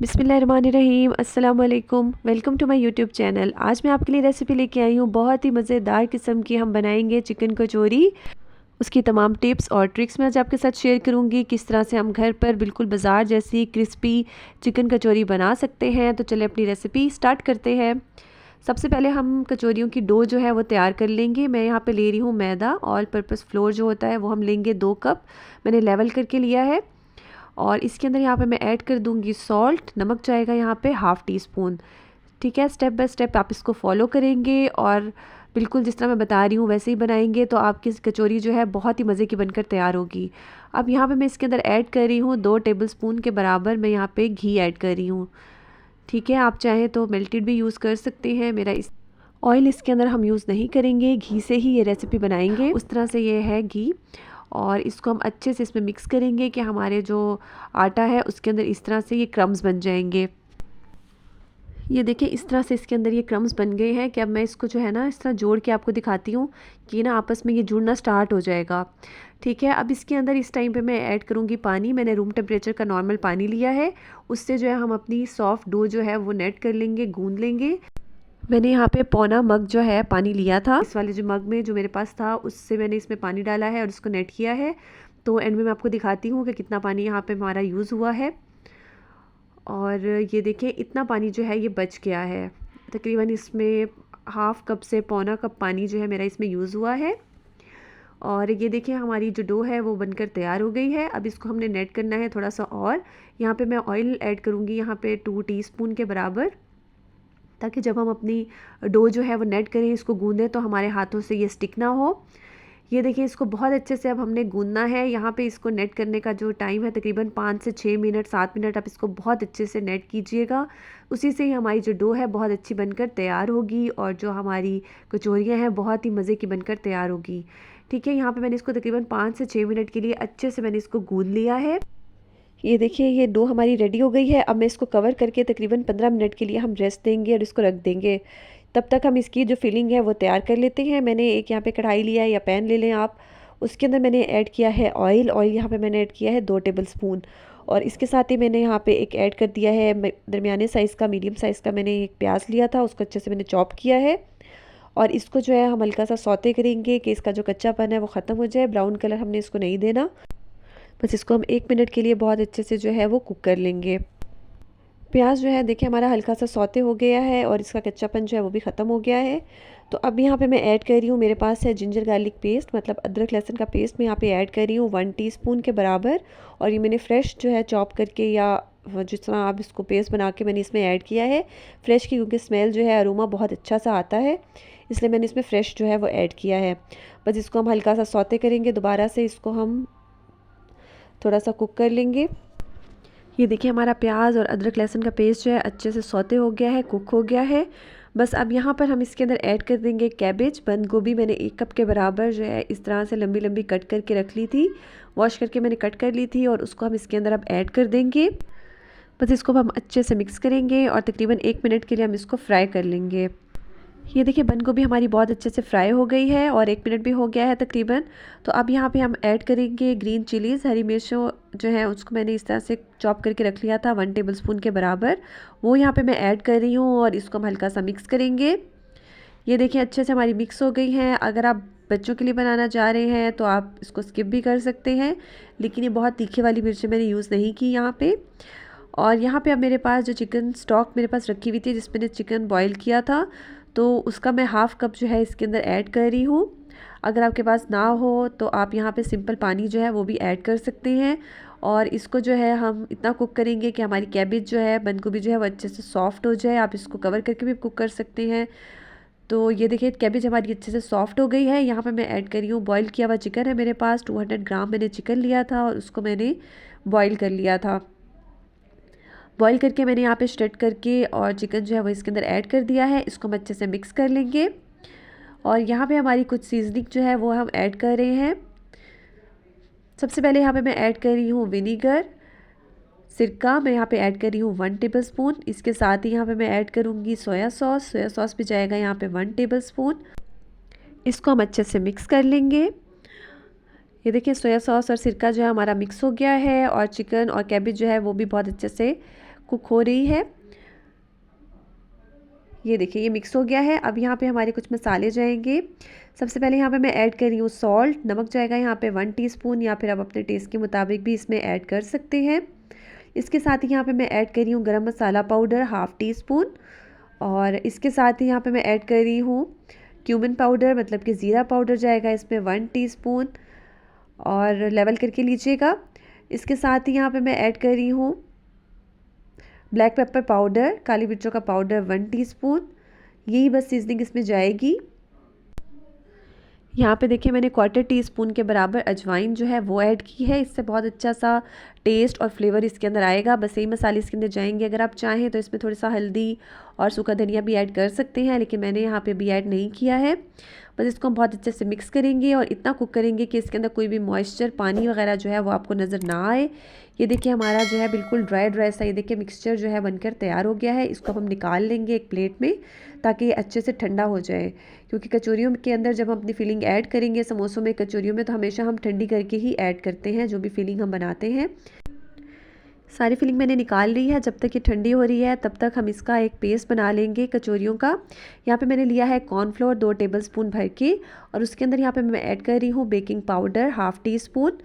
बिस्मिल्लाहिर्रहमानिर्रहीम, अस्सलाम वालेकुम। Welcome to my YouTube channel. आज मैं आपके लिए रेसिपी लेके आई हूँ। बहुत ही मज़ेदार किस्म की हम बनाएंगे चिकन कचौरी। उसकी तमाम टिप्स और ट्रिक्स मैं आज आपके साथ शेयर करूँगी, किस तरह से हम घर पर बिल्कुल बाज़ार जैसी क्रिस्पी चिकन कचौरी बना सकते हैं। तो चलिए अपनी रेसिपी स्टार्ट करते हैं। सबसे पहले हम कचौरियों की डो जो है वो तैयार कर लेंगे। मैं यहाँ पे ले रही हूँ मैदा। ऑल पर्पज़ फ्लोर जो होता है वो हम लेंगे 2 कप, मैंने लेवल करके लिया है। और इसके अंदर यहाँ पे मैं ऐड कर दूँगी सॉल्ट, नमक जाएगा यहाँ पे हाफ़ टी स्पून। ठीक है, स्टेप बाय स्टेप आप इसको फॉलो करेंगे और बिल्कुल जिस तरह मैं बता रही हूँ वैसे ही बनाएंगे तो आपकी कचौरी जो है बहुत ही मज़े की बनकर तैयार होगी। अब यहाँ पे मैं इसके अंदर ऐड कर रही हूँ 2 टेबलस्पून के बराबर मैं यहाँ पे घी ऐड कर रही हूँ। ठीक है, आप चाहें तो मेल्टेड भी यूज़ कर सकते हैं। मेरा इस ऑयल इसके अंदर हम यूज़ नहीं करेंगे, घी से ही ये रेसिपी बनाएंगे। उस तरह से ये है घी। और इसको हम अच्छे से इसमें मिक्स करेंगे कि हमारे जो आटा है उसके अंदर इस तरह से ये क्रम्स बन जाएंगे। ये देखिए इस तरह से इसके अंदर ये क्रम्स बन गए हैं कि अब मैं इसको जो है ना इस तरह जोड़ के आपको दिखाती हूँ कि ना आपस में ये जुड़ना स्टार्ट हो जाएगा। ठीक है, अब इसके अंदर इस टाइम पे मैं ऐड करूँगी पानी। मैंने रूम टेम्परेचर का नॉर्मल पानी लिया है। उससे जो है हम अपनी सॉफ्ट डो जो है वो नेट कर लेंगे, गूँध लेंगे। मैंने यहाँ पे पौना मग जो है पानी लिया था। इस वाले जो मग में जो मेरे पास था उससे मैंने इसमें पानी डाला है और इसको नेट किया है। तो एंड में मैं आपको दिखाती हूँ कि कितना पानी यहाँ पे हमारा यूज़ हुआ है। और ये देखिए इतना पानी जो है ये बच गया है। तकरीबन इसमें हाफ़ कप से पौना कप पानी जो है मेरा इसमें यूज़ हुआ है। और ये देखिए हमारी जो डो है वो बनकर तैयार हो गई है। अब इसको हमने नेट करना है थोड़ा सा और। यहाँ पे मैं ऑयल ऐड करूँगी यहाँ पे 2 टीस्पून के बराबर, ताकि जब हम अपनी डो जो है वो नेट करें, इसको गूँधें तो हमारे हाथों से ये स्टिक ना हो। ये देखिए इसको बहुत अच्छे से अब हमने गूँधना है। यहाँ पे इसको नेट करने का जो टाइम है तकरीबन 5 से 6 मिनट 7 मिनट आप इसको बहुत अच्छे से नेट कीजिएगा। उसी से ही हमारी जो डो है बहुत अच्छी बनकर तैयार होगी और जो हमारी कचौरियाँ हैं बहुत ही मज़े की बनकर तैयार होगी। ठीक है, यहाँ पे मैंने इसको तकरीबन 5 से 6 मिनट के लिए अच्छे से मैंने इसको गूँध लिया है। ये देखिए ये डो हमारी रेडी हो गई है। अब मैं इसको कवर करके तकरीबन 15 मिनट के लिए हम रेस्ट देंगे और इसको रख देंगे। तब तक हम इसकी जो फिलिंग है वो तैयार कर लेते हैं। मैंने एक यहाँ पे कढ़ाई लिया है या पैन ले लें आप। उसके अंदर मैंने ऐड किया है ऑयल। ऑयल यहाँ पे मैंने ऐड किया है 2 टेबलस्पून। और इसके साथ ही मैंने यहाँ पे एक ऐड कर दिया है दरमियाने साइज़ का, मीडियम साइज़ का मैंने एक प्याज लिया था, उसको अच्छे से मैंने चॉप किया है। और इसको जो है हम हल्का सा सौते करेंगे कि इसका जो कच्चापन है वो ख़त्म हो जाए। ब्राउन कलर हमने इसको नहीं देना। बस इसको हम 1 मिनट के लिए बहुत अच्छे से जो है वो कुक कर लेंगे। प्याज जो है देखिए हमारा हल्का सा सौते हो गया है और इसका कच्चापन जो है वो भी ख़त्म हो गया है। तो अब यहाँ पे मैं ऐड कर रही हूँ, मेरे पास है जिंजर गार्लिक पेस्ट, मतलब अदरक लहसुन का पेस्ट मैं यहाँ पे ऐड कर रही हूँ 1 टीस्पून के बराबर। और ये मैंने फ्रेश जो है चॉप करके या जिस तरह आप इसको पेस्ट बना के मैंने इसमें ऐड किया है फ्रेश की, क्योंकि स्मेल जो है अरोमा बहुत अच्छा सा आता है, इसलिए मैंने इसमें फ़्रेश जो है वो ऐड किया है। बस इसको हम हल्का सा सौते करेंगे, दोबारा से इसको हम थोड़ा सा कुक कर लेंगे। ये देखिए हमारा प्याज और अदरक लहसुन का पेस्ट जो है अच्छे से सौते हो गया है, कुक हो गया है। बस अब यहाँ पर हम इसके अंदर ऐड कर देंगे कैबेज। बंद गोभी मैंने 1 कप के बराबर जो है इस तरह से लंबी लंबी कट करके रख ली थी, वॉश करके मैंने कट कर ली थी और उसको हम इसके अंदर अब ऐड कर देंगे। बस इसको हम अच्छे से मिक्स करेंगे और तकरीबन 1 मिनट के लिए हम इसको फ्राई कर लेंगे। ये देखिए बंद गोभी हमारी बहुत अच्छे से फ्राई हो गई है और 1 मिनट भी हो गया है तकरीबन। तो अब यहाँ पे हम ऐड करेंगे ग्रीन चिलीज़, हरी मिर्चों जो है उसको मैंने इस तरह से चॉप करके रख लिया था 1 टेबलस्पून के बराबर, वो यहाँ पे मैं ऐड कर रही हूँ और इसको हम हल्का सा मिक्स करेंगे। ये देखिए अच्छे से हमारी मिक्स हो गई हैं। अगर आप बच्चों के लिए बनाना चाह रहे हैं तो आप इसको स्किप भी कर सकते हैं, लेकिन ये बहुत तीखे वाली मिर्चें मैंने यूज़ नहीं की यहाँ पे। और यहाँ पे अब मेरे पास जो चिकन स्टॉक मेरे पास रखी हुई थी जिस मैंने चिकन बॉईल किया था, तो उसका मैं हाफ़ कप जो है इसके अंदर ऐड कर रही हूँ। अगर आपके पास ना हो तो आप यहाँ पे सिंपल पानी जो है वो भी ऐड कर सकते हैं। और इसको जो है हम इतना कुक करेंगे कि हमारी कैबेज जो है, बंद गोभी जो है वो अच्छे से सॉफ्ट हो जाए। आप इसको कवर करके भी कुक कर सकते हैं। तो ये देखिए कैबेज हमारी अच्छे से सॉफ्ट हो गई है। यहाँ पे मैं ऐड कर रही हूँ बॉईल किया हुआ चिकन है मेरे पास, 200 ग्राम मैंने चिकन लिया था और उसको मैंने बॉईल कर लिया था। बॉईल करके मैंने यहाँ पे श्रेड करके और चिकन जो है वो इसके अंदर ऐड कर दिया है। इसको हम अच्छे से मिक्स कर लेंगे और यहाँ पे हमारी कुछ सीजनिंग जो है वो हम ऐड कर रहे हैं। सबसे पहले यहाँ पे मैं ऐड कर रही हूँ विनीगर, सिरका मैं यहाँ पे ऐड कर रही हूँ 1 टेबलस्पून। इसके साथ ही यहाँ पे मैं ऐड करूँगी सोया सॉस भी जाएगा यहाँ पे 1 टेबलस्पून। इसको हम अच्छे से मिक्स कर लेंगे। ये देखिए सोया सॉस और सिरका जो है हमारा मिक्स हो गया है और चिकन और कैबेज जो है वो भी बहुत अच्छे से कुक हो रही है। ये देखिए ये मिक्स हो गया है। अब यहाँ पे हमारे कुछ मसाले जाएंगे। सबसे पहले यहाँ पे मैं ऐड कर रही हूँ सॉल्ट, नमक जाएगा यहाँ पे 1 टीस्पून, या फिर आप अपने टेस्ट के मुताबिक भी इसमें ऐड कर सकते हैं। इसके साथ ही यहाँ पे मैं ऐड कर रही हूँ गरम मसाला पाउडर 1/2 टीस्पून, और इसके साथ ही यहाँ पे मैं ऐड कर रही हूँ क्यूमिन पाउडर, मतलब कि ज़ीरा पाउडर जाएगा इसमें 1 टीस्पून, और लेवल करके लीजिएगा। इसके साथ ही यहाँ पे मैं ऐड कर रही हूँ ब्लैक पेपर पाउडर, काली मिर्चों का पाउडर 1 टीस्पून। यही बस सीजनिंग इसमें जाएगी। यहाँ पे देखिए मैंने 1/4 टीस्पून के बराबर अजवाइन जो है वो ऐड की है। इससे बहुत अच्छा सा टेस्ट और फ्लेवर इसके अंदर आएगा। बस यही मसाले इसके अंदर जाएंगे। अगर आप चाहें तो इसमें थोड़ा सा हल्दी और सूखा धनिया भी ऐड कर सकते हैं, लेकिन मैंने यहाँ पे भी ऐड नहीं किया है। बस इसको हम बहुत अच्छे से मिक्स करेंगे और इतना कुक करेंगे कि इसके अंदर कोई भी मॉइस्चर, पानी वगैरह जो है वो आपको नज़र ना आए। ये देखिए हमारा जो है बिल्कुल ड्राई ड्राई सा ये देखिए मिक्सचर जो है बनकर तैयार हो गया है। इसको हम निकाल लेंगे एक प्लेट में, ताकि ये अच्छे से ठंडा हो जाए। क्योंकि कचौरियों के अंदर जब हम अपनी फिलिंग ऐड करेंगे, समोसों में, कचौरियों में, तो हमेशा हम ठंडी करके ही ऐड करते हैं जो भी फिलिंग हम बनाते हैं। सारी फिलिंग मैंने निकाल ली है। जब तक ये ठंडी हो रही है तब तक हम इसका एक पेस्ट बना लेंगे कचौरियों का। यहाँ पे मैंने लिया है कॉर्नफ्लोर 2 टेबलस्पून भर के, और उसके अंदर यहाँ पे मैं ऐड कर रही हूँ बेकिंग पाउडर 1/2 टीस्पून,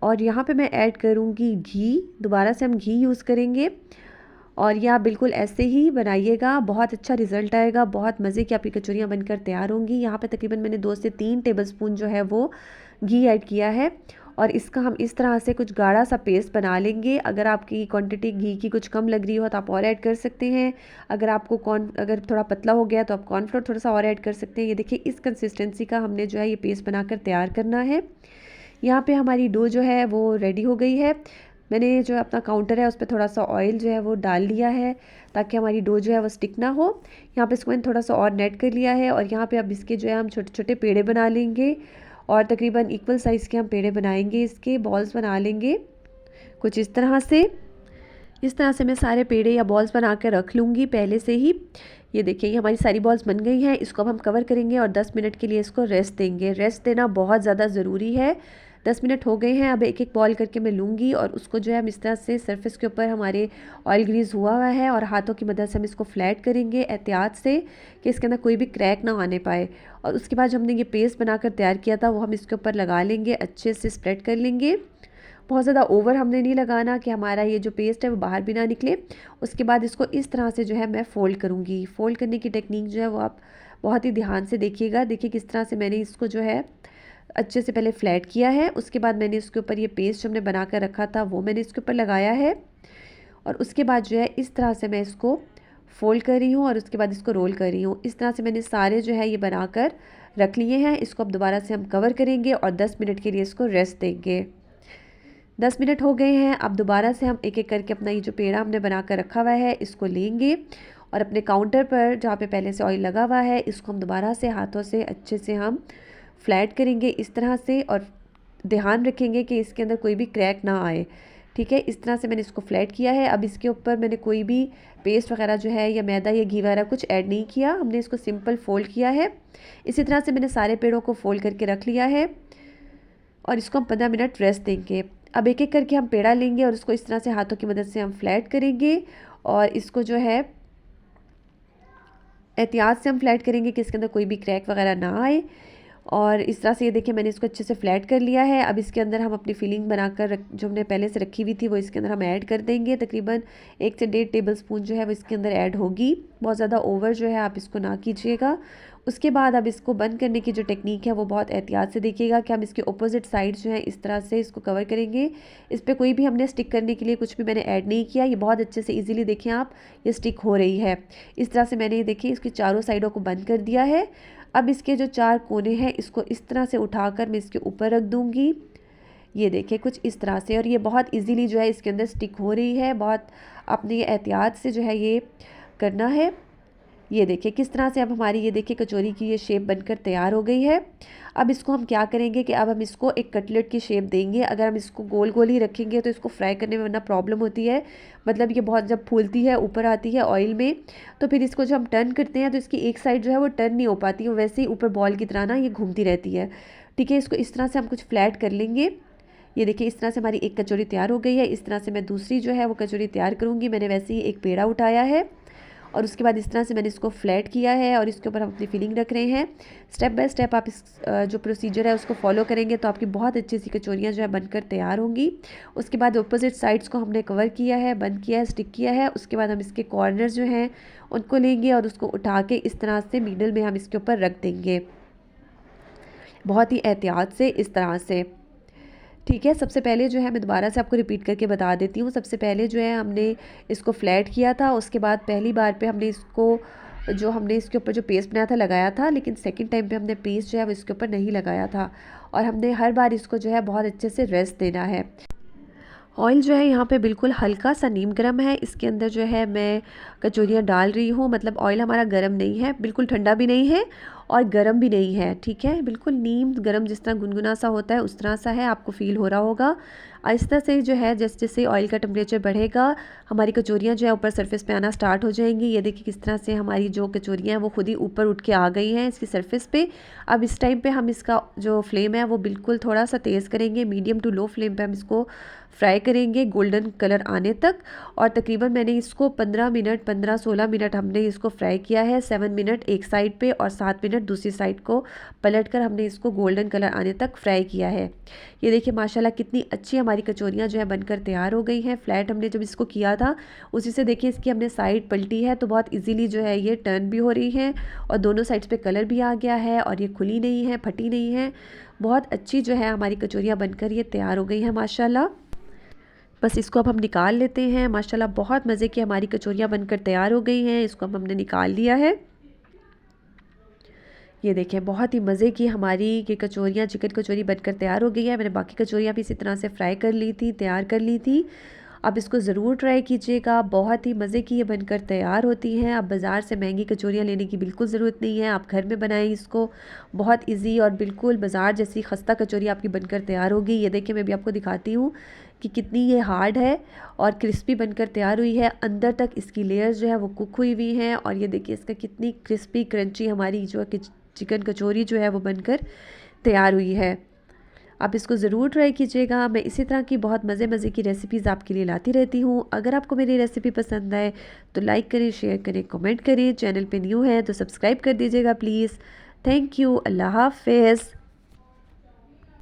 और यहाँ पे मैं ऐड करूँगी घी। दोबारा से हम घी यूज़ करेंगे, और यह आप बिल्कुल ऐसे ही बनाइएगा, बहुत अच्छा रिजल्ट आएगा। बहुत मज़े की आपकी कचौरियाँ बनकर तैयार होंगी। यहाँ पे तकरीबन मैंने 2 से 3 टेबलस्पून जो है वो घी ऐड किया है, और इसका हम इस तरह से कुछ गाढ़ा सा पेस्ट बना लेंगे। अगर आपकी क्वांटिटी घी की कुछ कम लग रही हो तो आप और ऐड कर सकते हैं। अगर आपको अगर थोड़ा पतला हो गया तो आप कॉर्नफ्लोर थोड़ा सा और ऐड कर सकते हैं। ये देखिए इस कंसिस्टेंसी का हमने जो है ये पेस्ट बनाकर तैयार करना है। यहाँ पे हमारी डो जो है वो रेडी हो गई है। मैंने जो अपना काउंटर है उस पर थोड़ा सा ऑयल जो है वो डाल लिया है, ताकि हमारी डो जो है वो स्टिक ना हो। यहाँ पे इसको मैंने थोड़ा सा और नेट कर लिया है, और यहाँ पे अब इसके जो है हम छोटे छोटे पेड़े बना लेंगे, और तकरीबन इक्वल साइज़ के हम पेड़े बनाएंगे। इसके बॉल्स बना लेंगे कुछ इस तरह से। इस तरह से मैं सारे पेड़े या बॉल्स बना कर रख लूँगी पहले से ही। ये देखिए ये हमारी सारी बॉल्स बन गई हैं। इसको अब हम कवर करेंगे और 10 मिनट के लिए इसको रेस्ट देंगे। रेस्ट देना बहुत ज़्यादा ज़रूरी है। 10 मिनट हो गए हैं। अब एक एक बॉल करके मैं लूँगी, और उसको जो है हम इस तरह से सरफेस के ऊपर हमारे ऑयल ग्रीस हुआ हुआ है, और हाथों की मदद से हम इसको फ्लैट करेंगे एहतियात से, कि इसके अंदर कोई भी क्रैक ना आने पाए। और उसके बाद जो हमने ये पेस्ट बनाकर तैयार किया था वो हम इसके ऊपर लगा लेंगे, अच्छे से स्प्रेड कर लेंगे। बहुत ज़्यादा ओवर हमने नहीं लगाना कि हमारा ये जो पेस्ट है वो बाहर भी ना निकले। उसके बाद इसको इस तरह से जो है मैं फ़ोल्ड करूँगी। फ़ोल्ड करने की टेक्निक जो है वो आप बहुत ही ध्यान से देखिएगा। देखिए किस तरह से मैंने इसको जो है अच्छे से पहले फ्लैट किया है। उसके बाद मैंने इसके ऊपर ये पेस्ट जो हमने बना कर रखा था वो मैंने इसके ऊपर लगाया है, और उसके बाद जो है इस तरह से मैं इसको फ़ोल्ड कर रही हूँ, और उसके बाद इसको रोल कर रही हूँ। इस तरह से मैंने सारे जो है ये बनाकर रख लिए हैं। इसको अब दोबारा से हम कवर करेंगे और 10 मिनट के लिए इसको रेस्ट देंगे। 10 मिनट हो गए हैं। अब दोबारा से हम एक एक करके अपना ये जो पेड़ा हमने बना कर रखा हुआ है इसको लेंगे, और अपने काउंटर पर जहाँ पे पहले से ऑयल लगा हुआ है इसको हम दोबारा से हाथों से अच्छे से हम फ्लैट करेंगे इस तरह से, और ध्यान रखेंगे कि इसके अंदर कोई भी क्रैक ना आए। ठीक है, इस तरह से मैंने इसको फ्लैट किया है। अब इसके ऊपर मैंने कोई भी पेस्ट वगैरह जो है या मैदा या घी वगैरह कुछ ऐड नहीं किया। हमने इसको सिंपल फ़ोल्ड किया है। इसी तरह से मैंने सारे पेड़ों को फ़ोल्ड करके रख लिया है, और इसको हम 15 मिनट रेस्ट देंगे। अब एक एक करके हम पेड़ा लेंगे और उसको इस तरह से हाथों की मदद से हम फ्लैट करेंगे, और इसको जो है एहतियात से हम फ्लैट करेंगे कि इसके अंदर कोई भी क्रैक वगैरह ना आए। और इस तरह से ये देखिए मैंने इसको अच्छे से फ्लैट कर लिया है। अब इसके अंदर हम अपनी फिलिंग बनाकर जो हमने पहले से रखी हुई थी वो इसके अंदर हम ऐड कर देंगे। तकरीबन 1 से 1.5 टेबलस्पून जो है वो इसके अंदर ऐड होगी। बहुत ज़्यादा ओवर जो है आप इसको ना कीजिएगा। उसके बाद अब इसको बंद करने की जो टेक्निक है वो बहुत एहतियात से देखिएगा कि हम इसके अपोजिट साइड जो है इस तरह से इसको कवर करेंगे। इस पर कोई भी हमने स्टिक करने के लिए कुछ भी मैंने ऐड नहीं किया। ये बहुत अच्छे से ईजिली देखें आप ये स्टिक हो रही है। इस तरह से मैंने देखिए इसकी चारों साइडों को बंद कर दिया है। अब इसके जो 4 कोने हैं इसको इस तरह से उठाकर मैं इसके ऊपर रख दूँगी। ये देखिए कुछ इस तरह से, और ये बहुत इजीली जो है इसके अंदर स्टिक हो रही है। बहुत अपने ये एहतियात से जो है ये करना है। ये देखिए किस तरह से अब हमारी ये देखिए कचौरी की ये शेप बनकर तैयार हो गई है। अब इसको हम क्या करेंगे कि अब हम इसको एक कटलेट की शेप देंगे। अगर हम इसको गोल गोल ही रखेंगे तो इसको फ्राई करने में वरना प्रॉब्लम होती है। मतलब ये बहुत जब फूलती है ऊपर आती है ऑयल में, तो फिर इसको जब हम टर्न करते हैं तो इसकी एक साइड जो है वो टर्न नहीं हो पाती, वो वैसे ही ऊपर बॉल की तरह ना ये घूमती रहती है। ठीक है, इसको इस तरह से हम कुछ फ्लैट कर लेंगे। ये देखिए इस तरह से हमारी एक कचौरी तैयार हो गई है। इस तरह से मैं दूसरी जो है वो कचौरी तैयार करूँगी। मैंने वैसे ही एक पेड़ा उठाया है और उसके बाद इस तरह से मैंने इसको फ्लैट किया है और इसके ऊपर हम अपनी फिलिंग रख रहे हैं। स्टेप बाय स्टेप आप इस जो प्रोसीजर है उसको फॉलो करेंगे तो आपकी बहुत अच्छी सी कचौरियाँ जो है बनकर तैयार होंगी। उसके बाद अपोजिट साइड्स को हमने कवर किया है, बंद किया है, स्टिक किया है। उसके बाद हम इसके कॉर्नर जो हैं उनको लेंगे और उसको उठा के इस तरह से मिडल में हम इसके ऊपर रख देंगे, बहुत ही एहतियात से इस तरह से। ठीक है, सबसे पहले जो है मैं दोबारा से आपको रिपीट करके बता देती हूँ। सबसे पहले जो है हमने इसको फ्लैट किया था, उसके बाद पहली बार पे हमने इसके ऊपर जो पेस्ट बनाया था लगाया था, लेकिन सेकंड टाइम पे हमने पेस्ट जो है वो इसके ऊपर नहीं लगाया था और हमने हर बार इसको जो है बहुत अच्छे से रेस्ट देना है। ऑयल जो है यहाँ पे बिल्कुल हल्का सा नीम गर्म है, इसके अंदर जो है मैं कचौरियाँ डाल रही हूँ। मतलब ऑयल हमारा गर्म नहीं है, बिल्कुल ठंडा भी नहीं है और गर्म भी नहीं है। ठीक है, बिल्कुल नीम गर्म, जिस तरह गुनगुना सा होता है उस तरह सा है, आपको फील हो रहा होगा। आहिस्ता से जो है जैसे जैसे ऑयल का टेम्परेचर बढ़ेगा हमारी कचौरियाँ जो है ऊपर सरफेस पे आना स्टार्ट हो जाएंगी। ये देखिए किस तरह से हमारी जो कचौरियाँ हैं वो खुद ही ऊपर उठ के आ गई हैं इसकी सरफेस पे। अब इस टाइम पे हम इसका जो फ्लेम है वो बिल्कुल थोड़ा सा तेज़ करेंगे, मीडियम टू लो फ्लेम पे हम इसको फ्राई करेंगे गोल्डन कलर आने तक। और तकरीबन मैंने इसको 15-16 मिनट हमने इसको फ्राई किया है। 7 मिनट एक साइड पे और 7 मिनट दूसरी साइड को पलटकर हमने इसको गोल्डन कलर आने तक फ्राई किया है। ये देखिए माशाल्लाह कितनी अच्छी हमारी कचौरियाँ जो है बनकर तैयार हो गई हैं। फ्लैट हमने जब इसको किया था उसी से देखिए इसकी हमने साइड पलटी है तो बहुत ईजीली जो है ये टर्न भी हो रही है और दोनों साइड्स पे कलर भी आ गया है और ये खुली नहीं है, फटी नहीं है। बहुत अच्छी जो है हमारी कचौरियाँ बनकर ये तैयार हो गई हैं माशाल्लाह। बस इसको अब हम निकाल लेते हैं। माशाल्लाह बहुत मज़े की हमारी कचौरियाँ बनकर तैयार हो गई हैं। इसको अब हमने निकाल लिया है। ये देखें बहुत ही मज़े की हमारी ये कचौरियाँ, चिकन कचौरी बनकर तैयार हो गई है। मैंने बाकी कचौरियाँ भी इसी तरह से फ्राई कर ली थी, तैयार कर ली थी। आप इसको ज़रूर ट्राई कीजिएगा, बहुत ही मज़े की ये बनकर तैयार होती हैं। आप बाज़ार से महंगी कचौरियाँ लेने की बिल्कुल ज़रूरत नहीं है, आप घर में बनाएं इसको। बहुत इजी और बिल्कुल बाज़ार जैसी खस्ता कचौरी आपकी बनकर तैयार होगी। ये देखिए मैं भी आपको दिखाती हूँ कि कितनी ये हार्ड है और क्रिस्पी बनकर तैयार हुई है। अंदर तक इसकी लेयर्स जो है वो कुक हुई हुई हैं और ये देखिए इसका कितनी क्रिस्पी क्रंची हमारी जो चिकन कचौरी जो है वो बनकर तैयार हुई है। आप इसको ज़रूर ट्राई कीजिएगा। मैं इसी तरह की बहुत मज़े मज़े की रेसिपीज़ आपके लिए लाती रहती हूँ। अगर आपको मेरी रेसिपी पसंद आए तो लाइक करें, शेयर करें, कमेंट करें। चैनल पे न्यू है तो सब्सक्राइब कर दीजिएगा प्लीज़। Thank you. अल्लाह हाफ़िज़।